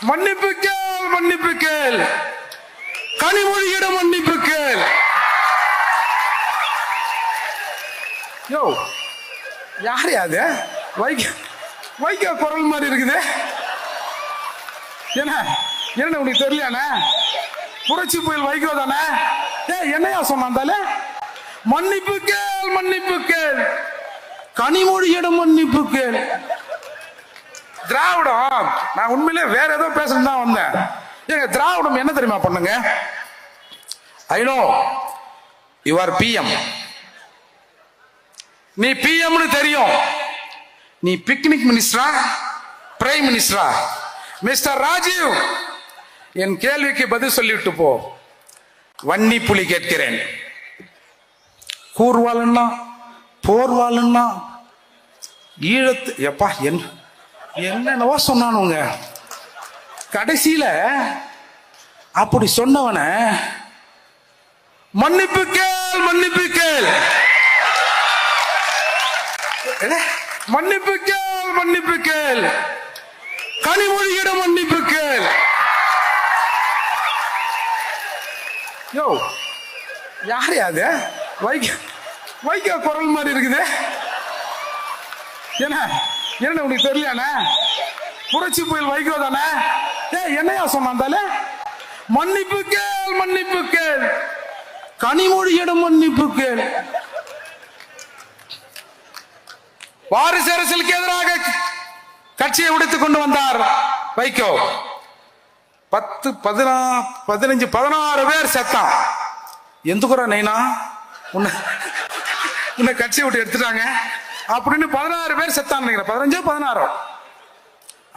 மன்னிப்பு கேள், மன்னிப்பு கேள், கனிமொழியிடம் மன்னிப்பு கேள். யோ யாரு அது? வைக்க குரல் மாதிரி இருக்குது. என்ன என்ன உனக்கு தெரியலையானே? புரட்சி புயல் வைகோ தானே? என்னையா சொன்னாந்தாலே? மன்னிப்பு கேள், மன்னிப்பு கேள், கனிமொழியிடம் மன்னிப்பு கேள். திராவிடம், நான் உண்மையிலே வேற ஏதோ பேசணும் தான் வந்தேன். ஏங்க திராவிடம் என்ன தெரியுமா பண்ணுங்க? I know you are PM. நீ பிஎம்னு தெரியும். நீ பிக்னிக் மினிஸ்டரா, பிரைம் மினிஸ்டரா? மிஸ்டர் ராஜீவ், என் கேள்விக்கு பதில் சொல்லிவிட்டு போ. வன்னி புலி கேட்கிறேன். கூர்வாளுன்னா போர்வாளுன்னா ஈழத்து எப்பா என்னென்னவோ சொன்னானுங்க. கடைசியில அப்படி சொன்னவன மன்னிப்பு கேள், மன்னிப்பு கேள், மன்னிப்பு கேள், மன்னிப்பு கேள், கனிமொழியிடம் மன்னிப்பு கேள். யோ யாரு அது? வைக்க குரல் மாதிரி இருக்குது. என்ன என்ன உனக்கு தெரியலையானே? புரட்சி புயல் வைகோ தானே? என்னையா சொன்னாந்தாலே? மன்னிப்பு கேள், மன்னிப்பு கேள், கனிமொழியிடம் மன்னிப்பு கேள். வாரிசு அரசியலுக்கு எதிராக கட்சியை உடைத்துக் கொண்டு வந்தார் வைகோ. 10, 15, 16 பேர் செத்தான். எந்துக்குறா நைனா உன்னை கட்சியை விட்டு எடுத்துட்டாங்க அப்படின்னு 16 பேர் செத்தான் நினைக்கிறேன். 15, 16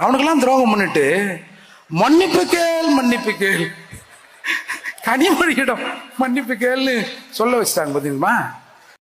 அவனுக்கெல்லாம் துரோகம் பண்ணிட்டு மன்னிப்பு கேள், மன்னிப்பு கேள், கனிமொழியிடம் மன்னிப்பு கேள்னு சொல்ல வச்சுட்டாங்க. பாத்தீங்களா?